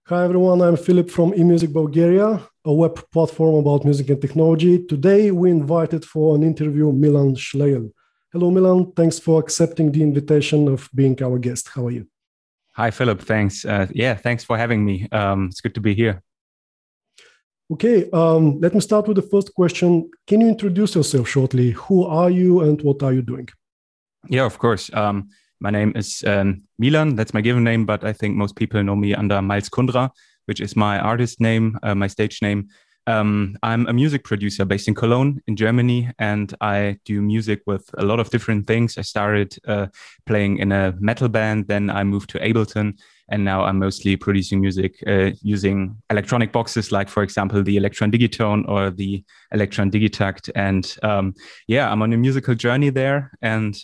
Hi everyone, I'm Philip from E-Music Bulgaria, a web platform about music and technology. Today we invited for an interview Milan Schlegel. Hello Milan, thanks for accepting the invitation of being our guest. How are you? Hi Philip, thanks. Thanks for having me. It's good to be here. Okay, let me start with the first question. Can you introduce yourself shortly? Who are you and what are you doing? Yeah, of course. My name is Milan. That's my given name, but I think most people know me under Miles Kvndra, which is my artist name, my stage name. I'm a music producer based in Cologne, in Germany, and I do music with a lot of different things. I started playing in a metal band, then I moved to Ableton, and now I'm mostly producing music using electronic boxes, like, for example, the Electron Digitone or the Electron Digitakt. And I'm on a musical journey there and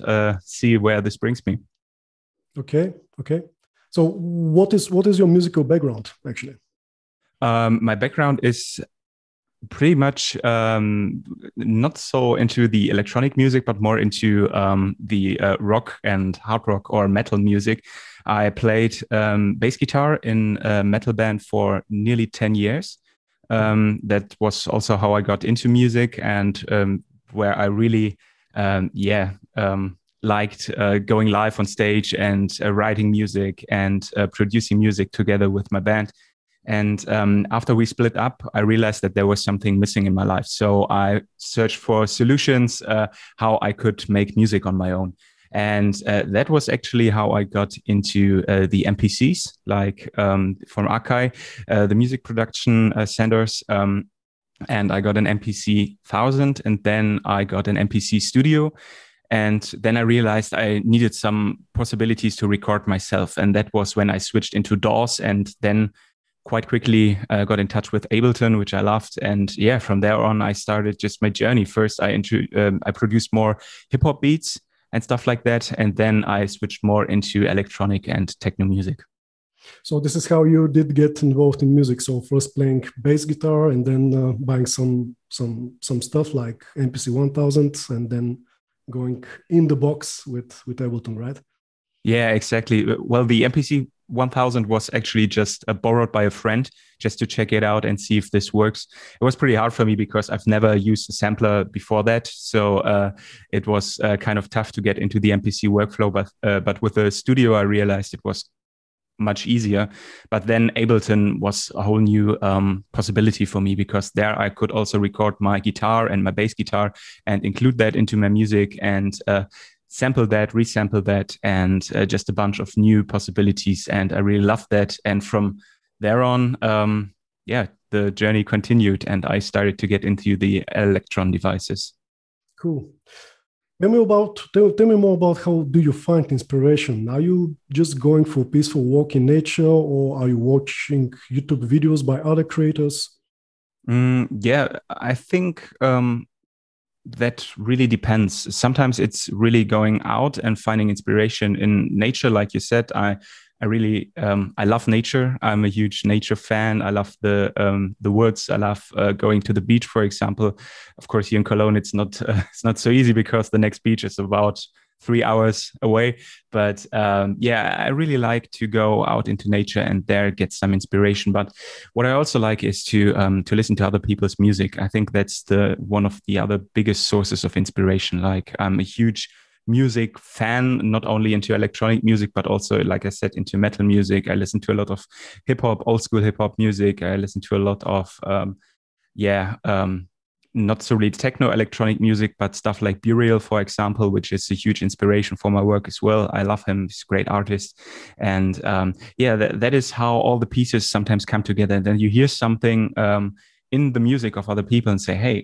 see where this brings me. Okay. So what is your musical background, actually? My background is pretty much not so into the electronic music, but more into the rock and hard rock or metal music. I played bass guitar in a metal band for nearly 10 years. That was also how I got into music and where I really, liked going live on stage and writing music and producing music together with my band. And after we split up, I realized that there was something missing in my life. So I searched for solutions, how I could make music on my own. And that was actually how I got into the MPCs, like from Akai, the music production centers. And I got an MPC 1000, and then I got an MPC studio. And then I realized I needed some possibilities to record myself. And that was when I switched into DAWs, and then quite quickly got in touch with Ableton, which I loved. And from there on, I started just my journey. First, I produced more hip hop beats and stuff like that. And then I switched more into electronic and techno music. So this is how you did get involved in music. So first playing bass guitar and then buying some stuff like MPC 1000 and then going in the box with Ableton, right? Yeah, exactly. Well, the MPC 1000 was actually just borrowed by a friend just to check it out and see if this works. It was pretty hard for me because I've never used a sampler before that. So it was kind of tough to get into the MPC workflow. But with the studio, I realized it was much easier. But then Ableton was a whole new possibility for me, because there I could also record my guitar and my bass guitar and include that into my music and sample that, resample that, and just a bunch of new possibilities. And I really loved that. And from there on, the journey continued and I started to get into the Electron devices. Cool. Tell me more about how do you find inspiration? Are you just going for a peaceful walk in nature, or are you watching YouTube videos by other creators? I think that really depends. Sometimes it's really going out and finding inspiration in nature. Like you said, I really I love nature. I'm a huge nature fan. I love the woods. I love going to the beach, for example. Of course, here in Cologne, it's not so easy because the next beach is about 3 hours away. But I really like to go out into nature and there get some inspiration. But what I also like is to listen to other people's music. I think that's one of the other biggest sources of inspiration. Like, I'm a huge music fan, not only into electronic music, but also, like I said, into metal music. I listen to a lot of hip hop, old school hip hop music. I listen to a lot of not so really techno electronic music, but stuff like Burial, for example, which is a huge inspiration for my work as well. I love him. He's a great artist. And that is how all the pieces sometimes come together. And then you hear something in the music of other people and say, hey,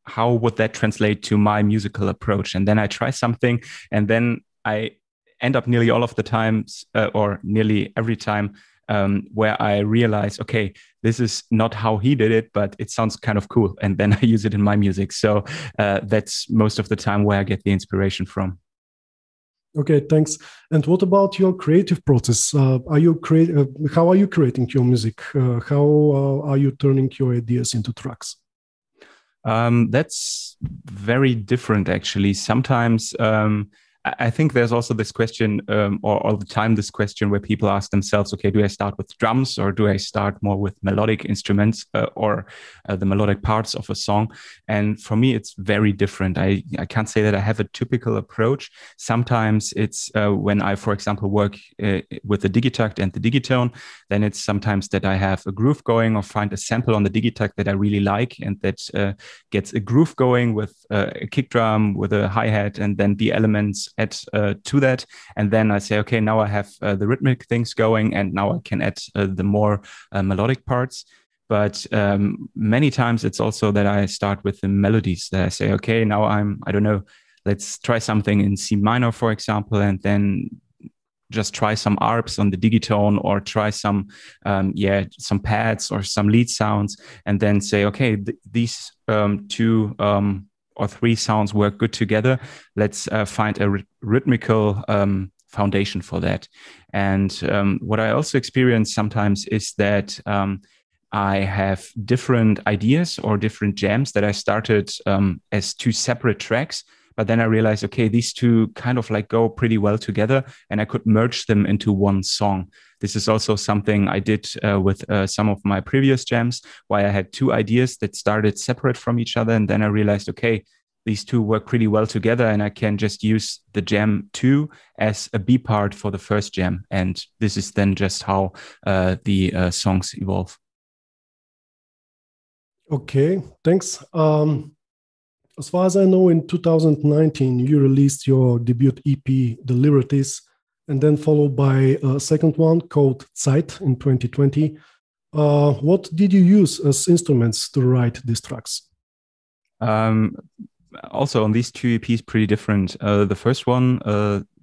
how would that translate to my musical approach? And then I try something, and then I end up nearly all of the times or nearly every time where I realize, okay, this is not how he did it, but it sounds kind of cool. And then I use it in my music. So that's most of the time where I get the inspiration from. Okay, thanks. And what about your creative process? How are you creating your music? How are you turning your ideas into tracks? That's very different, actually. Sometimes I think there's also this question, or all the time this question where people ask themselves, okay, do I start with drums or do I start more with melodic instruments or the melodic parts of a song? And for me, it's very different. I can't say that I have a typical approach. Sometimes it's when I, for example, work with the digitakt and the digitone, then it's sometimes that I have a groove going or find a sample on the digitakt that I really like and that gets a groove going with a kick drum, with a hi-hat, and then the elements add to that. And then I say, okay, now I have the rhythmic things going, and now I can add the more melodic parts. But many times it's also that I start with the melodies, that I say, okay, now I don't know, let's try something in C minor, for example, and then just try some arps on the digitone or try some pads or some lead sounds, and then say, okay, these two or three sounds work good together. Let's find a rhythmical foundation for that. And what I also experience sometimes is that I have different ideas or different jams that I started as two separate tracks. But then I realized, okay, these two kind of like go pretty well together and I could merge them into one song. This is also something I did with some of my previous jams, where I had two ideas that started separate from each other. And then I realized, okay, these two work pretty well together and I can just use the jam 2 as a B part for the first jam. And this is then just how the songs evolve. Okay, thanks. As far as I know, in 2019, you released your debut EP, The Liberties, and then followed by a second one called Zeit in 2020. What did you use as instruments to write these tracks? Also, on these two EPs, pretty different. The first one,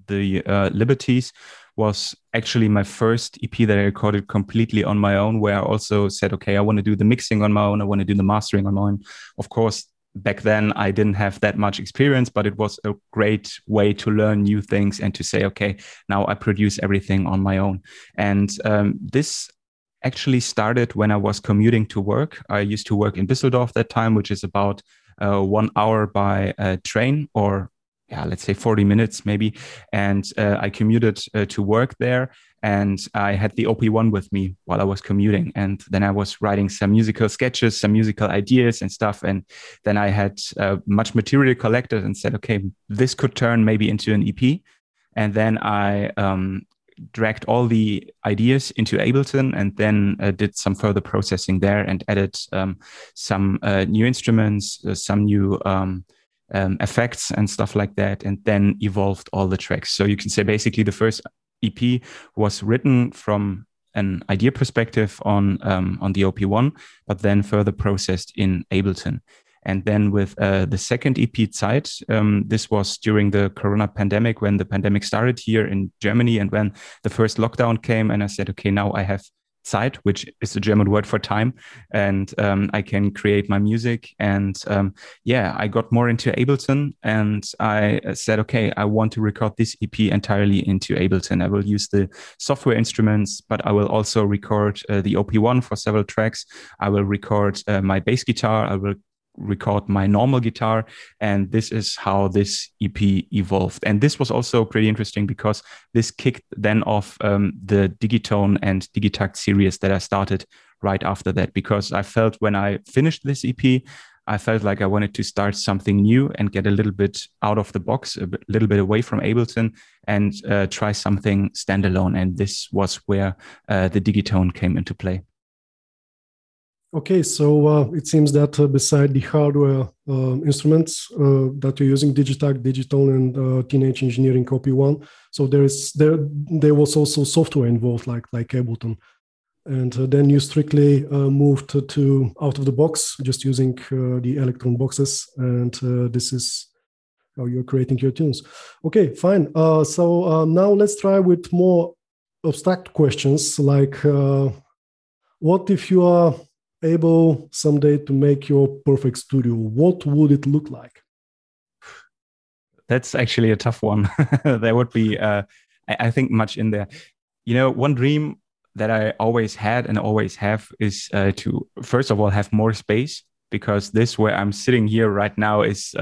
The Liberties, was actually my first EP that I recorded completely on my own, where I also said, okay, I want to do the mixing on my own. I want to do the mastering on my own. Of course, back then I didn't have that much experience, but it was a great way to learn new things and to say, okay, now I produce everything on my own. And this actually started when I was commuting to work. I used to work in Düsseldorf that time, which is about 1 hour by train, or let's say 40 minutes maybe. And I commuted to work there. And I had the OP1 with me while I was commuting. And then I was writing some musical sketches, some musical ideas and stuff. And then I had much material collected and said, okay, this could turn maybe into an EP. And then I dragged all the ideas into Ableton and then did some further processing there and added some new instruments, some new effects and stuff like that, and then evolved all the tracks. So you can say basically the first EP was written from an idea perspective on the OP1, but then further processed in Ableton. And then with the second EP, Zeit, this was during the Corona pandemic, when the pandemic started here in Germany and when the first lockdown came. And I said, okay, now I have Zeit, which is the German word for time, and I can create my music. And I got more into Ableton, and I said, okay, I want to record this EP entirely into Ableton. I will use the software instruments, but I will also record the OP1 for several tracks. I will record my bass guitar. I will record my normal guitar, and this is how this EP evolved. And this was also pretty interesting because this kicked then off the Digitone and Digitakt series that I started right after that, because I felt when I finished this EP, I felt like I wanted to start something new and get a little bit out of the box, a little bit away from Ableton, and try something standalone. And this was where the Digitone came into play. Okay, so it seems that beside the hardware instruments that you're using, Digitakt, Digitone, and Teenage Engineering OP1, so there was also software involved, like Ableton, and then you strictly moved to out of the box, just using the Electron boxes, and this is how you're creating your tunes. Okay, fine. So now let's try with more abstract questions, like what if you are able someday to make your perfect studio? What would it look like? That's actually a tough one. There would be, I think, much in there. You know, one dream that I always had and always have is to, first of all, have more space, because this where I'm sitting here right now is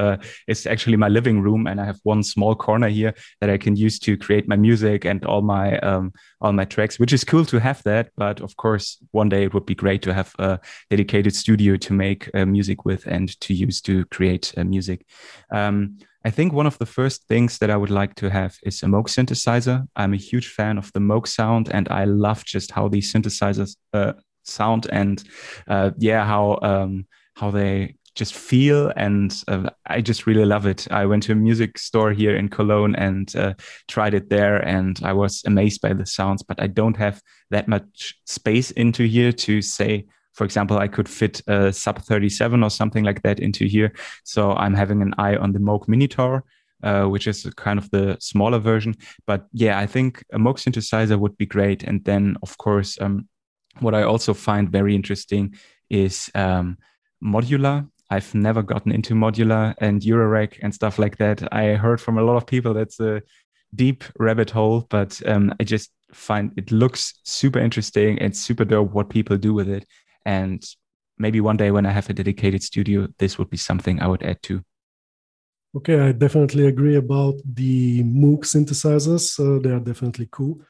actually my living room, and I have one small corner here that I can use to create my music and all my tracks, which is cool to have that. But of course, one day it would be great to have a dedicated studio to make music with and to use to create music. I think one of the first things that I would like to have is a Moog synthesizer. I'm a huge fan of the Moog sound, and I love just how these synthesizers sound, and how they just feel, and I just really love it. I went to a music store here in Cologne and tried it there, and I was amazed by the sounds, but I don't have that much space into here to say, for example, I could fit a Sub 37 or something like that into here. So I'm having an eye on the Moog Minitor, which is kind of the smaller version. But yeah, I think a Moog synthesizer would be great. And then, of course, what I also find very interesting is modular. I've never gotten into modular and Eurorack and stuff like that. I heard from a lot of people that's a deep rabbit hole, but I just find it looks super interesting and super dope what people do with it. And maybe one day when I have a dedicated studio, this would be something I would add to. Okay, I definitely agree about the Moog synthesizers. They are definitely cool.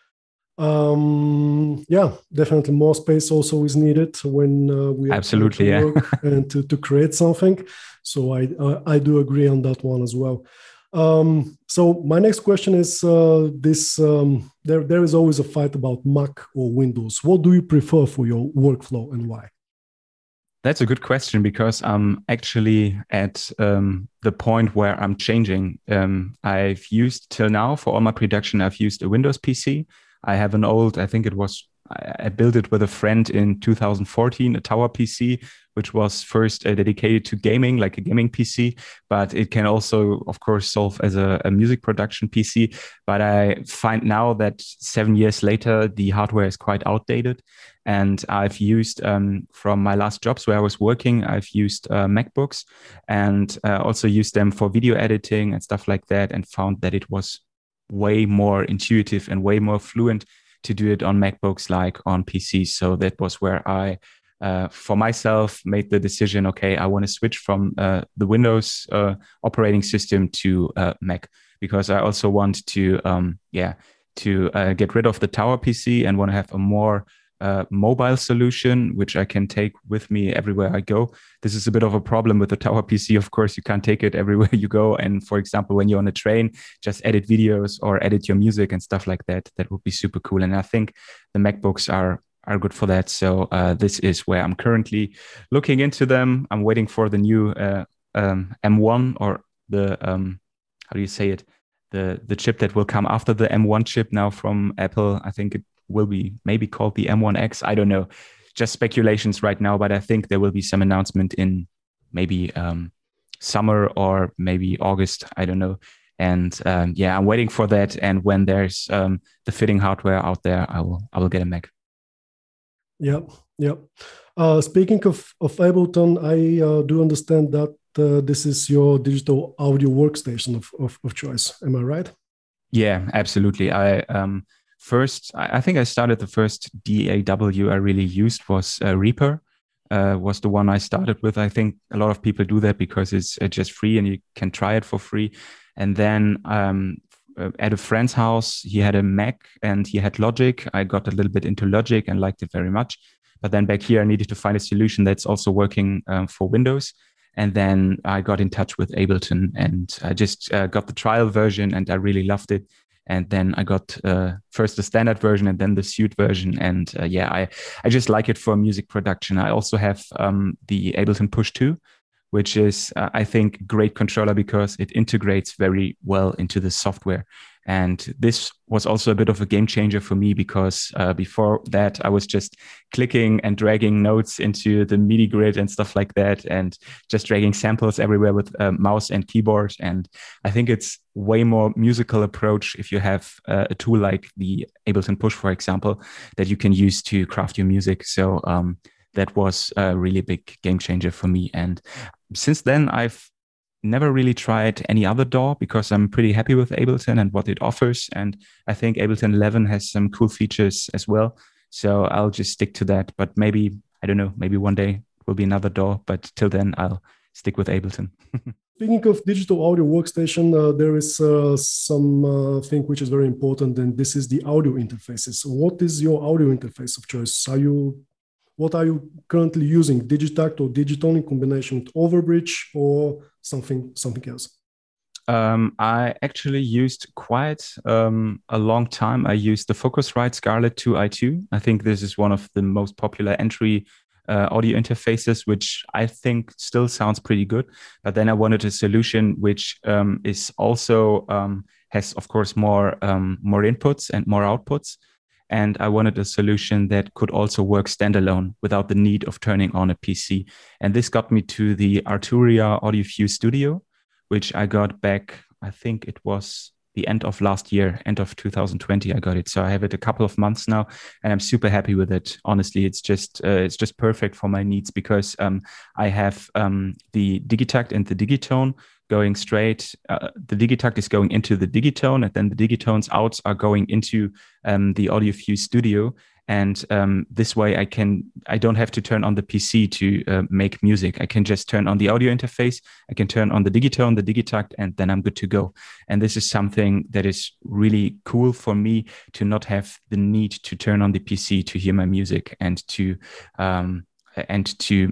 Yeah, definitely more space also is needed when we are absolutely to work and to create something. So I do agree on that one as well. So my next question is there is always a fight about Mac or Windows. What do you prefer for your workflow and why? That's a good question, because I'm actually at the point where I'm changing. I've used till now for all my production, I've used a Windows PC. I have an old, I think it was, I built it with a friend in 2014, a tower PC, which was first dedicated to gaming, like a gaming PC, but it can also, of course, solve as a music production PC. But I find now that 7 years later, the hardware is quite outdated. And I've used, from my last jobs where I was working, I've used MacBooks, and also used them for video editing and stuff like that, and found that it was way more intuitive and way more fluent to do it on MacBooks like on PCs. So that was where I, for myself, made the decision, okay, I want to switch from the Windows operating system to Mac, because I also want to, get rid of the tower PC and want to have a more mobile solution, which I can take with me everywhere I go. This is a bit of a problem with the tower PC. Of course, you can't take it everywhere you go. And for example, when you're on a train, just edit videos or edit your music and stuff like that. That would be super cool. And I think the MacBooks are good for that. So this is where I'm currently looking into them. I'm waiting for the new M1, or the, how do you say it? The chip that will come after the M1 chip now from Apple. I think it will be maybe called the M1X. I don't know, just speculations right now, but I think there will be some announcement in maybe summer or maybe August. I don't know. And I'm waiting for that. And when there's the fitting hardware out there, I will get a Mac. Yeah. Speaking of Ableton, I do understand that this is your digital audio workstation of choice. Am I right? Yeah, absolutely. I think I started the first DAW I really used was Reaper, was the one I started with. I think a lot of people do that because it's just free and you can try it for free. And then at a friend's house, he had a Mac and he had Logic. I got a little bit into Logic and liked it very much. But then back here, I needed to find a solution that's also working for Windows. And then I got in touch with Ableton, and I just got the trial version and I really loved it. And then I got first the standard version and then the suite version. And I just like it for music production. I also have the Ableton Push 2, which is, I think, great controller because it integrates very well into the software. And this was also a bit of a game changer for me because before that, I was just clicking and dragging notes into the MIDI grid and stuff like that, and just dragging samples everywhere with mouse and keyboard. And I think it's way more musical approach if you have a tool like the Ableton Push, for example, that you can use to craft your music. So that was a really big game changer for me. And since then, I've never really tried any other DAW because I'm pretty happy with Ableton and what it offers. And I think Ableton 11 has some cool features as well. So I'll just stick to that. But maybe, I don't know, maybe one day will be another door. But till then, I'll stick with Ableton. Speaking of digital audio workstation, there is some thing which is very important, and this is the audio interfaces. So what is your audio interface of choice? What are you currently using? Digitact or Digital in combination with Overbridge or something else? I actually used quite a long time. I used the Focusrite Scarlett 2i2. I think this is one of the most popular entry audio interfaces, which I think still sounds pretty good. But then I wanted a solution which is also has, of course, more inputs and more outputs. And I wanted a solution that could also work standalone without the need of turning on a PC. And this got me to the Arturia AudioFuse Studio, which I got back, I think it was the end of last year, end of 2020, I got it. So I have it a couple of months now, and I'm super happy with it. Honestly, it's just perfect for my needs, because I have the Digitact and the Digitone going straight. The Digitact is going into the Digitone, and then the Digitone's outs are going into the AudioFuse Studio. And this way I don't have to turn on the PC to make music. I can just turn on the audio interface. I can turn on the Digitone, the Digitact, and then I'm good to go. And this is something that is really cool for me, to not have the need to turn on the PC to hear my music and to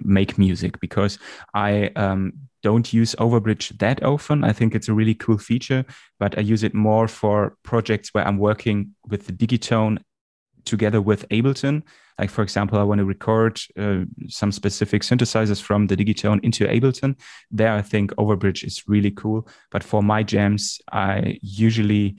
make music, because I don't use Overbridge that often. I think it's a really cool feature, but I use it more for projects where I'm working with the Digitone together with Ableton. Like, for example, I want to record some specific synthesizers from the Digitone into Ableton. There, I think Overbridge is really cool. But for my jams, I usually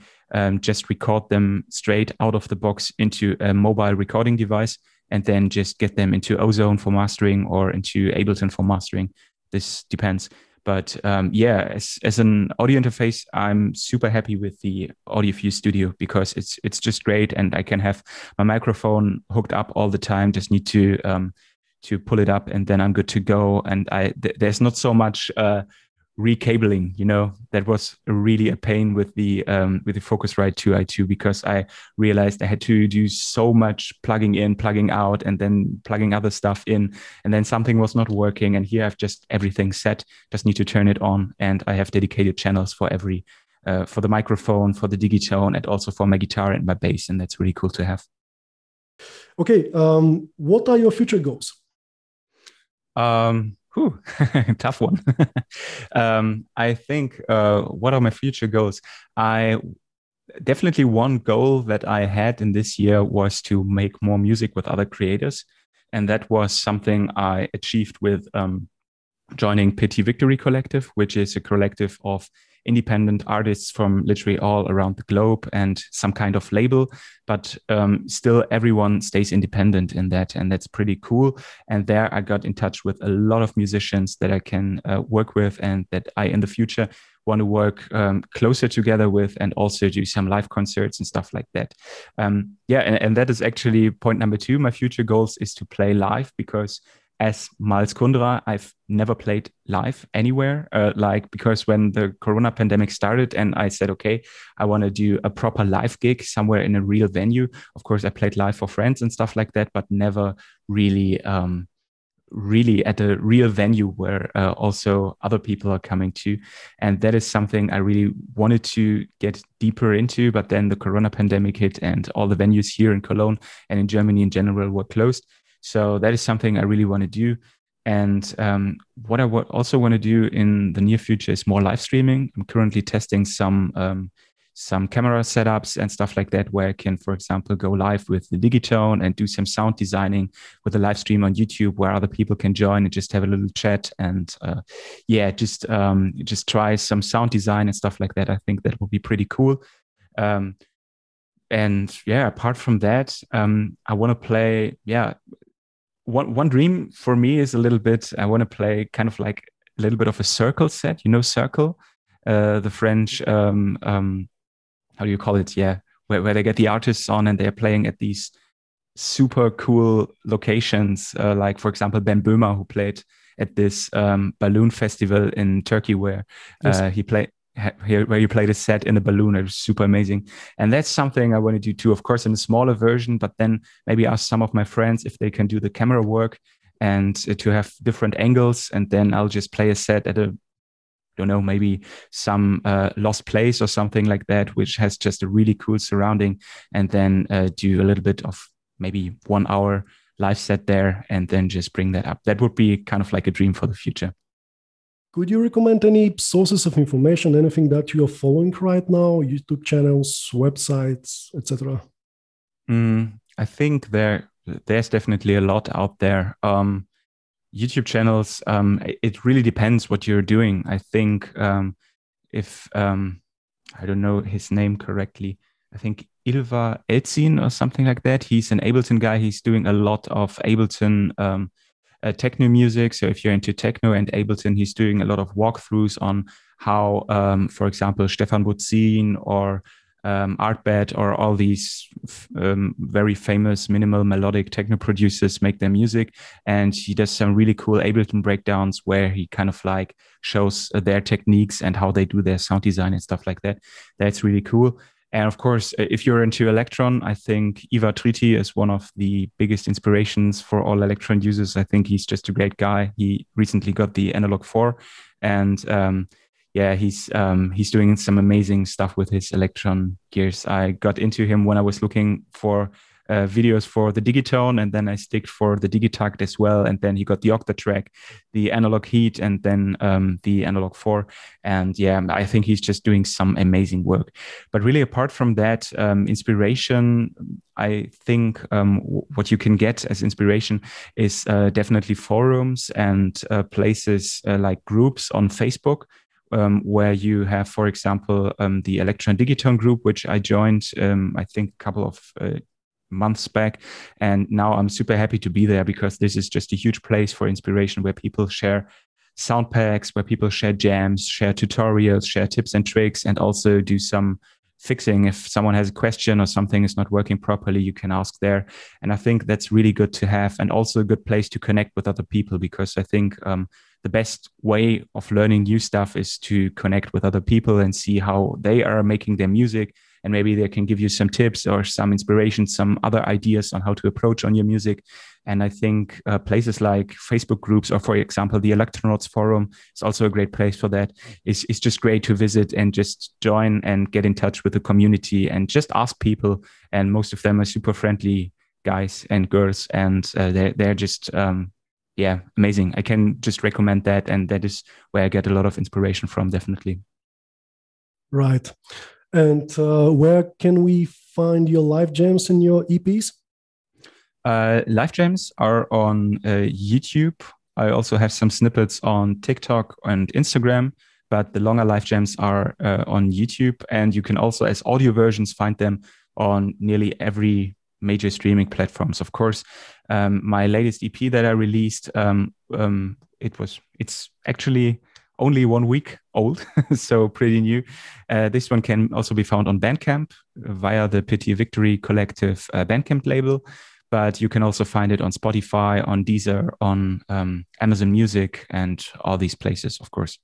just record them straight out of the box into a mobile recording device, and then just get them into Ozone for mastering or into Ableton for mastering. This depends. But as an audio interface, I'm super happy with the AudioFuse Studio, because it's just great, and I can have my microphone hooked up all the time. Just need to pull it up, and then I'm good to go. And there's not so much recabling, that was really a pain with the Focusrite 2i2, because I realized I had to do so much plugging in, plugging out, and then plugging other stuff in, and then something was not working. And here I've just everything set, just need to turn it on, and I have dedicated channels for every for the microphone, for the Digitone, and also for my guitar and my bass, and that's really cool to have. Okay, what are your future goals? Tough one. I think what are my future goals? Definitely one goal that I had in this year was to make more music with other creators. And that was something I achieved with joining Petit Victory Collective, which is a collective of independent artists from literally all around the globe and some kind of label, but still everyone stays independent in that, and that's pretty cool. And there I got in touch with a lot of musicians that I can work with, and that I in the future want to work closer together with, and also do some live concerts and stuff like that. And that is actually point number 2. My future goals is to play live, because as Miles Kvndra, I've never played live anywhere, because when the Corona pandemic started and I said, okay, I want to do a proper live gig somewhere in a real venue. Of course, I played live for friends and stuff like that, but never really at a real venue where also other people are coming to. And that is something I really wanted to get deeper into, but then the Corona pandemic hit, and all the venues here in Cologne and in Germany in general were closed. So that is something I really want to do. And what I also want to do in the near future is more live streaming. I'm currently testing some camera setups and stuff like that, where I can, for example, go live with the Digitone and do some sound designing with a live stream on YouTube, where other people can join and just have a little chat and just try some sound design and stuff like that. I think that will be pretty cool. Apart from that, I want to play. One dream for me is a little bit, I want to play kind of like a little bit of a circle set, circle, the French, how do you call it? Yeah, where they get the artists on and they're playing at these super cool locations, like, for example, Ben Böhmer, who played at this balloon festival in Turkey, where he played. Where you played a set in a balloon. It was super amazing. And that's something I want to do too, of course, in a smaller version, but then maybe ask some of my friends if they can do the camera work and to have different angles. And then I'll just play a set at a, don't know, maybe some lost place or something like that, which has just a really cool surrounding, and then do a little bit of maybe 1 hour live set there, and then just bring that up. That would be kind of like a dream for the future. Could you recommend any sources of information, anything that you are following right now, YouTube channels, websites, etc.? I think there's definitely a lot out there. YouTube channels, it really depends what you're doing. I think if, I don't know his name correctly, I think Ilva Elzin or something like that. He's an Ableton guy. He's doing a lot of Ableton techno music. So if you're into techno and Ableton, he's doing a lot of walkthroughs on how, for example, Stefan Butzin or Artbed or all these very famous minimal melodic techno producers make their music. And he does some really cool Ableton breakdowns where he kind of like shows their techniques and how they do their sound design and stuff like that. That's really cool. And of course, if you're into Electron, I think Ivar Triti is one of the biggest inspirations for all Electron users. I think he's just a great guy. He recently got the Analog 4, and yeah, he's doing some amazing stuff with his Electron gears. I got into him when I was looking for videos for the Digitone, and then I sticked for the Digitakt as well. And then he got the Octatrack, the Analog Heat, and then the Analog 4. And yeah, I think he's just doing some amazing work. But really, apart from that, inspiration, I think what you can get as inspiration is definitely forums and places like groups on Facebook, where you have, for example, the Electron Digitone group, which I joined, I think, a couple of months back. And now I'm super happy to be there, because this is just a huge place for inspiration, where people share sound packs, where people share jams, share tutorials, share tips and tricks, and also do some fixing. If someone has a question or something is not working properly, you can ask there. And I think that's really good to have, and also a good place to connect with other people, because I think the best way of learning new stuff is to connect with other people and see how they are making their music. And maybe they can give you some tips or some inspiration, some other ideas on how to approach on your music. And I think places like Facebook groups, or for example, the Electronauts forum is also a great place for that. It's just great to visit and just join and get in touch with the community and just ask people. And most of them are super friendly guys and girls, and they're just, yeah, amazing. I can just recommend that. And that is where I get a lot of inspiration from, definitely. Right. And where can we find your live jams and your EPs? Live jams are on YouTube. I also have some snippets on TikTok and Instagram, but the longer live jams are on YouTube. And you can also, as audio versions, find them on nearly every major streaming platforms. Of course, my latest EP that I released, it's actually only 1 week old, so pretty new. This one can also be found on Bandcamp via the Pity Victory Collective Bandcamp label, but you can also find it on Spotify, on Deezer, on Amazon Music, and all these places, of course.